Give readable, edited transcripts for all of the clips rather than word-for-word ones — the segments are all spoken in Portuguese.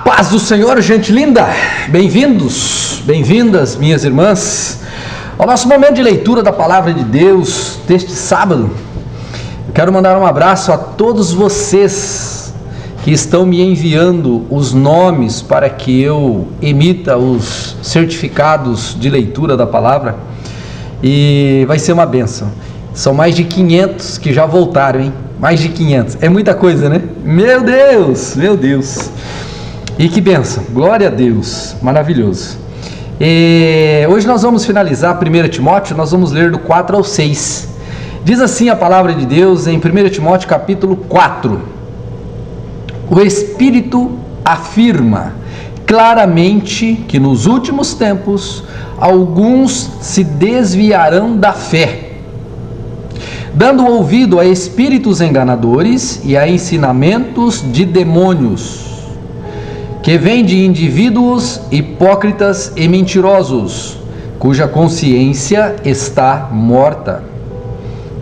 Paz do Senhor, gente linda! Bem-vindos, bem-vindas, minhas irmãs, ao nosso momento de leitura da Palavra de Deus deste sábado. Eu quero mandar um abraço a todos vocês que estão me enviando os nomes para que eu emita os certificados de leitura da Palavra, e vai ser uma bênção. São mais de 500 que já voltaram, hein? Mais de 500, é muita coisa, né? Meu Deus, meu Deus! E que bênção, glória a Deus, maravilhoso. Hoje nós vamos finalizar 1 Timóteo, nós vamos ler do 4 ao 6. Diz assim a palavra de Deus em 1 Timóteo capítulo 4. O Espírito afirma claramente que nos últimos tempos alguns se desviarão da fé, dando ouvido a espíritos enganadores e a ensinamentos de demônios, que vem de indivíduos hipócritas e mentirosos, cuja consciência está morta.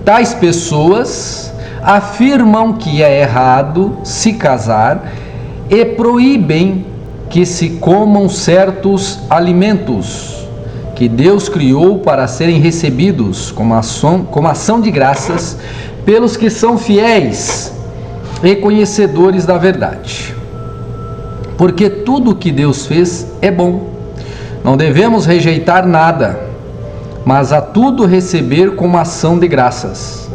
Tais pessoas afirmam que é errado se casar e proíbem que se comam certos alimentos que Deus criou para serem recebidos como ação de graças pelos que são fiéis e conhecedores da verdade. Porque tudo o que Deus fez é bom. Não devemos rejeitar nada, mas a tudo receber como ação de graças,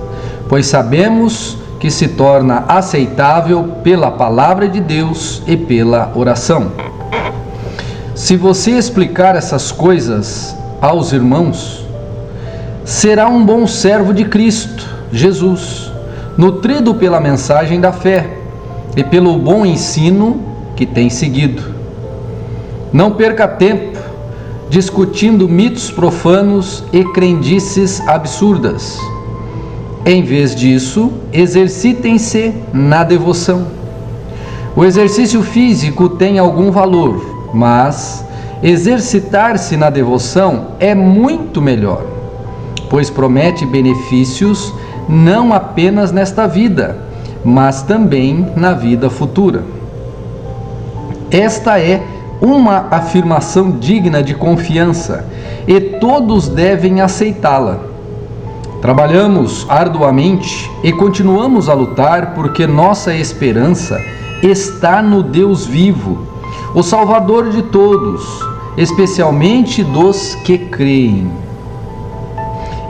pois sabemos que se torna aceitável pela palavra de Deus e pela oração. Se você explicar essas coisas aos irmãos, será um bom servo de Cristo Jesus, nutrido pela mensagem da fé e pelo bom ensino que tem seguido. Não perca tempo discutindo mitos profanos e crendices absurdas. Em vez disso, exercitem-se na devoção. O exercício físico tem algum valor, mas exercitar-se na devoção é muito melhor, pois promete benefícios não apenas nesta vida, mas também na vida futura. Esta é uma afirmação digna de confiança e todos devem aceitá-la. Trabalhamos arduamente e continuamos a lutar porque nossa esperança está no Deus vivo, o Salvador de todos, especialmente dos que creem.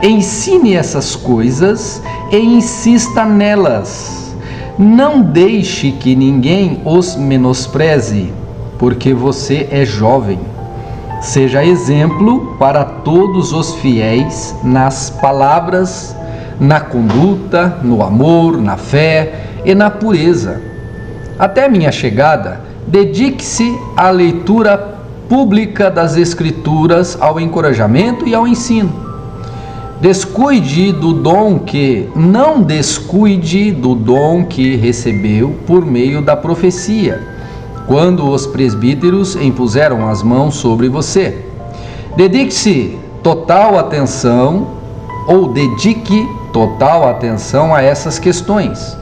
Ensine essas coisas e insista nelas. Não deixe que ninguém os menospreze, porque você é jovem. Seja exemplo para todos os fiéis nas palavras, na conduta, no amor, na fé e na pureza. Até minha chegada, dedique-se à leitura pública das Escrituras, ao encorajamento e ao ensino. Não descuide do dom que recebeu por meio da profecia, quando os presbíteros impuseram as mãos sobre você. Dedique total atenção a essas questões.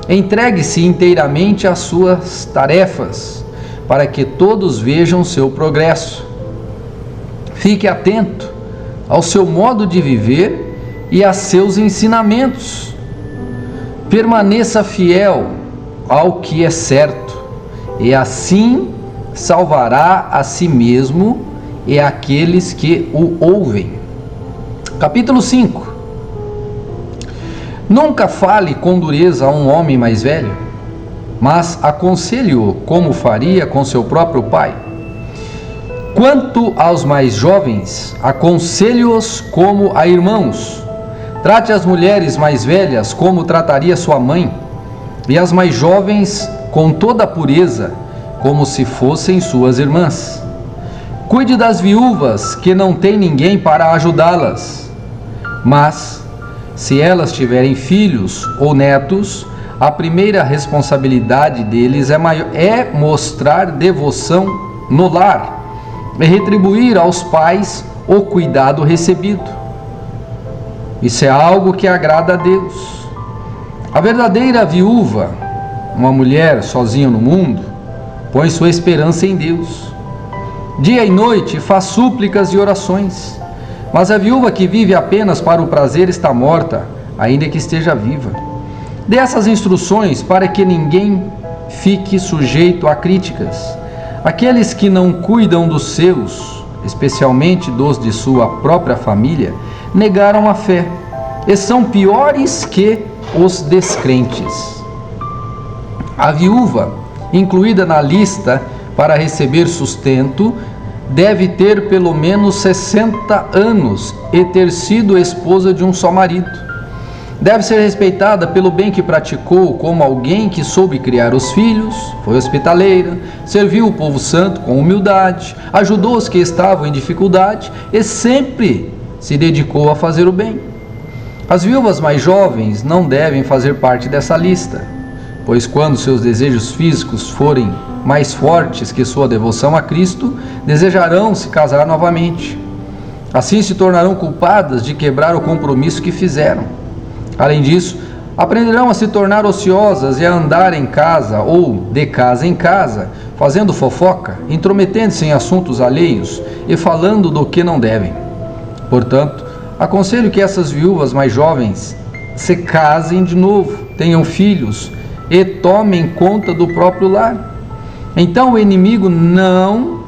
Entregue-se inteiramente às suas tarefas, para que todos vejam seu progresso. Fique atento ao seu modo de viver e a seus ensinamentos. Permaneça fiel ao que é certo, e assim salvará a si mesmo e aqueles que o ouvem. Capítulo 5. Nunca fale com dureza a um homem mais velho, mas aconselhe-o como faria com seu próprio pai. Quanto aos mais jovens, aconselhe-os como a irmãos. Trate as mulheres mais velhas como trataria sua mãe, e as mais jovens com toda a pureza, como se fossem suas irmãs. Cuide das viúvas que não têm ninguém para ajudá-las, mas, se elas tiverem filhos ou netos, a primeira responsabilidade deles é mostrar devoção no lar e retribuir aos pais o cuidado recebido. Isso é algo que agrada a Deus. A verdadeira viúva, uma mulher sozinha no mundo, põe sua esperança em Deus. Dia e noite faz súplicas e orações, mas a viúva que vive apenas para o prazer está morta, ainda que esteja viva. Dê essas instruções para que ninguém fique sujeito a críticas. Aqueles que não cuidam dos seus, especialmente dos de sua própria família, negaram a fé e são piores que os descrentes. A viúva, incluída na lista para receber sustento, deve ter pelo menos 60 anos e ter sido esposa de um só marido. Deve ser respeitada pelo bem que praticou, como alguém que soube criar os filhos, foi hospitaleira, serviu o povo santo com humildade, ajudou os que estavam em dificuldade e sempre se dedicou a fazer o bem. As viúvas mais jovens não devem fazer parte dessa lista, pois quando seus desejos físicos forem mais fortes que sua devoção a Cristo, desejarão se casar novamente. Assim se tornarão culpadas de quebrar o compromisso que fizeram. Além disso, aprenderão a se tornar ociosas e a andar em casa ou de casa em casa, fazendo fofoca, intrometendo-se em assuntos alheios e falando do que não devem. Portanto, aconselho que essas viúvas mais jovens se casem de novo, tenham filhos e tomem conta do próprio lar. Então o inimigo não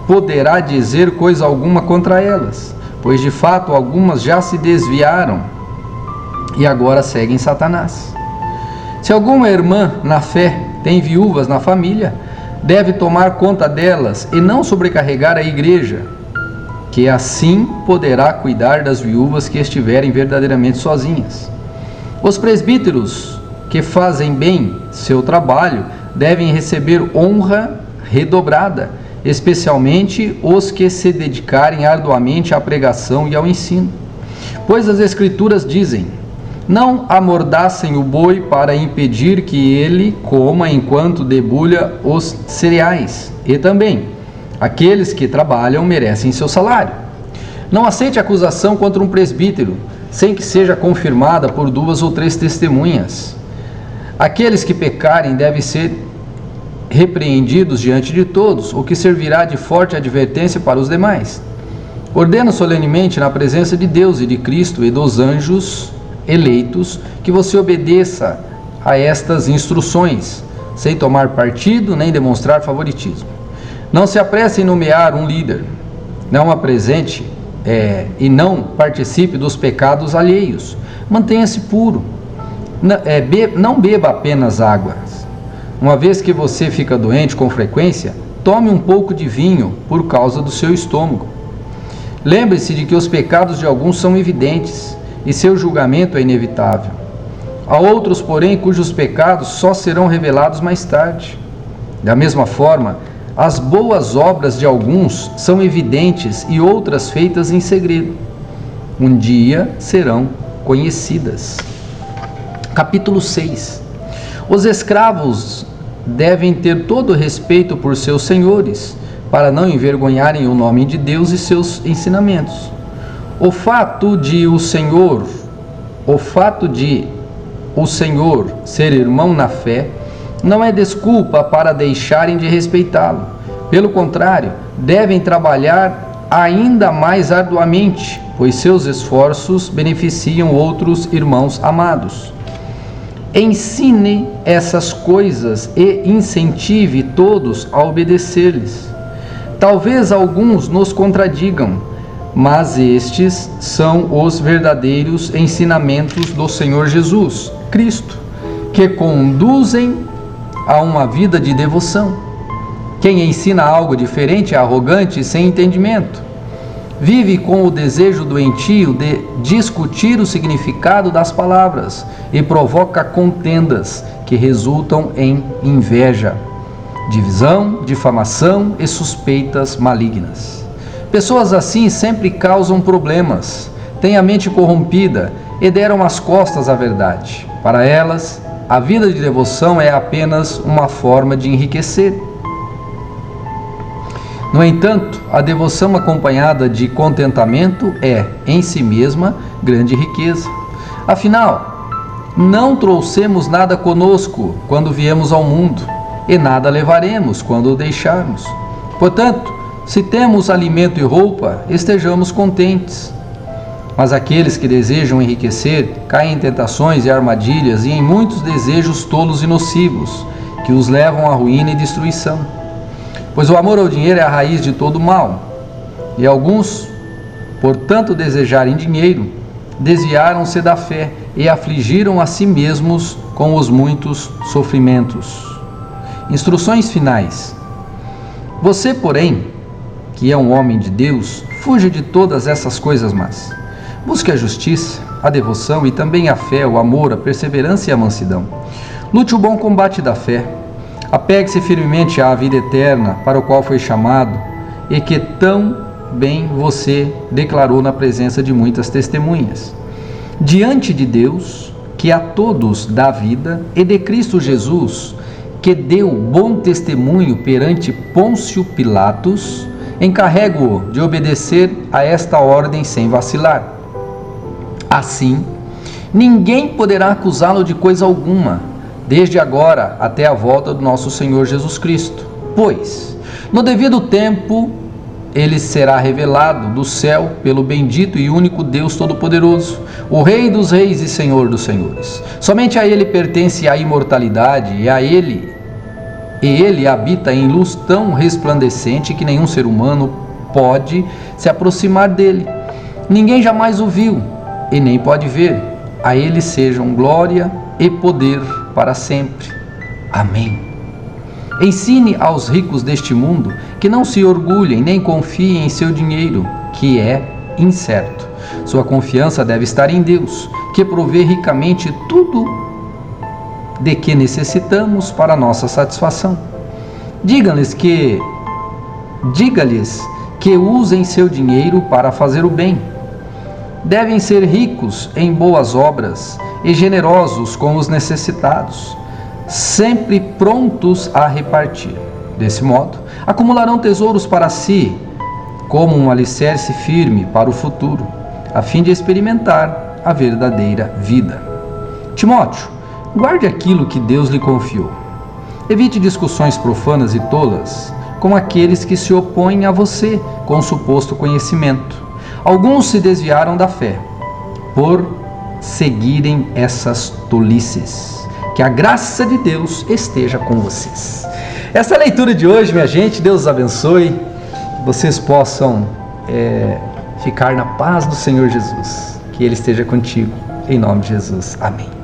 poderá dizer coisa alguma contra elas, pois de fato algumas já se desviaram e agora seguem Satanás. Se alguma irmã na fé tem viúvas na família, deve tomar conta delas e não sobrecarregar a igreja, que assim poderá cuidar das viúvas que estiverem verdadeiramente sozinhas. Os presbíteros que fazem bem seu trabalho devem receber honra redobrada, especialmente os que se dedicarem arduamente à pregação e ao ensino. Pois as Escrituras dizem: não amordaçem o boi para impedir que ele coma enquanto debulha os cereais. E também, aqueles que trabalham merecem seu salário. Não aceite acusação contra um presbítero, sem que seja confirmada por 2 ou 3 testemunhas. Aqueles que pecarem devem ser repreendidos diante de todos, o que servirá de forte advertência para os demais. Ordeno solenemente na presença de Deus e de Cristo e dos anjos eleitos que você obedeça a estas instruções, sem tomar partido nem demonstrar favoritismo. Não se apresse em nomear um líder, não apresente e não participe dos pecados alheios. Mantenha-se puro. Não beba apenas água. Uma vez que você fica doente com frequência, tome um pouco de vinho por causa do seu estômago. Lembre-se de que os pecados de alguns são evidentes e seu julgamento é inevitável. Há outros, porém, cujos pecados só serão revelados mais tarde. Da mesma forma, as boas obras de alguns são evidentes e outras feitas em segredo. Um dia serão conhecidas. Capítulo 6. Os escravos devem ter todo o respeito por seus senhores, para não envergonharem o nome de Deus e seus ensinamentos. O fato de o Senhor ser irmão na fé não é desculpa para deixarem de respeitá-lo. Pelo contrário, devem trabalhar ainda mais arduamente, pois seus esforços beneficiam outros irmãos amados. Ensine essas coisas e incentive todos a obedecer-lhes. Talvez alguns nos contradigam, mas estes são os verdadeiros ensinamentos do Senhor Jesus Cristo, que conduzem a uma vida de devoção. Quem ensina algo diferente é arrogante e sem entendimento. Vive com o desejo doentio de discutir o significado das palavras e provoca contendas que resultam em inveja, divisão, difamação e suspeitas malignas. Pessoas assim sempre causam problemas, têm a mente corrompida e deram as costas à verdade. Para elas, a vida de devoção é apenas uma forma de enriquecer. No entanto, a devoção acompanhada de contentamento é, em si mesma, grande riqueza. Afinal, não trouxemos nada conosco quando viemos ao mundo, e nada levaremos quando o deixarmos. Portanto, se temos alimento e roupa, estejamos contentes. Mas aqueles que desejam enriquecer caem em tentações e armadilhas e em muitos desejos tolos e nocivos, que os levam à ruína e destruição. Pois o amor ao dinheiro é a raiz de todo mal, e alguns, por tanto desejarem dinheiro, desviaram-se da fé e afligiram a si mesmos com os muitos sofrimentos. Instruções finais. Você, porém, que é um homem de Deus, fuja de todas essas coisas más. Busque a justiça, a devoção e também a fé, o amor, a perseverança e a mansidão. Lute o bom combate da fé. Apegue-se firmemente à vida eterna, para o qual foi chamado, e que tão bem você declarou na presença de muitas testemunhas. Diante de Deus, que a todos dá vida, e de Cristo Jesus, que deu bom testemunho perante Pôncio Pilatos, encarrego-o de obedecer a esta ordem sem vacilar. Assim, ninguém poderá acusá-lo de coisa alguma, desde agora até a volta do nosso Senhor Jesus Cristo. Pois, no devido tempo, ele será revelado do céu pelo bendito e único Deus Todo-Poderoso, o Rei dos Reis e Senhor dos Senhores. Somente a ele pertence a imortalidade e ele habita em luz tão resplandecente que nenhum ser humano pode se aproximar dele. Ninguém jamais o viu e nem pode ver. A ele sejam glória e poder para sempre. Amém. Ensine aos ricos deste mundo que não se orgulhem nem confiem em seu dinheiro, que é incerto. Sua confiança deve estar em Deus, que provê ricamente tudo de que necessitamos para nossa satisfação. Diga-lhes que usem seu dinheiro para fazer o bem. Devem ser ricos em boas obras e generosos com os necessitados, sempre prontos a repartir. Desse modo, acumularão tesouros para si, como um alicerce firme para o futuro, a fim de experimentar a verdadeira vida. Timóteo, guarde aquilo que Deus lhe confiou. Evite discussões profanas e tolas com aqueles que se opõem a você com suposto conhecimento. Alguns se desviaram da fé por seguirem essas tolices. Que a graça de Deus esteja com vocês. Essa é a leitura de hoje, minha gente. Deus os abençoe. Que vocês possam ficar na paz do Senhor Jesus. Que Ele esteja contigo. Em nome de Jesus. Amém.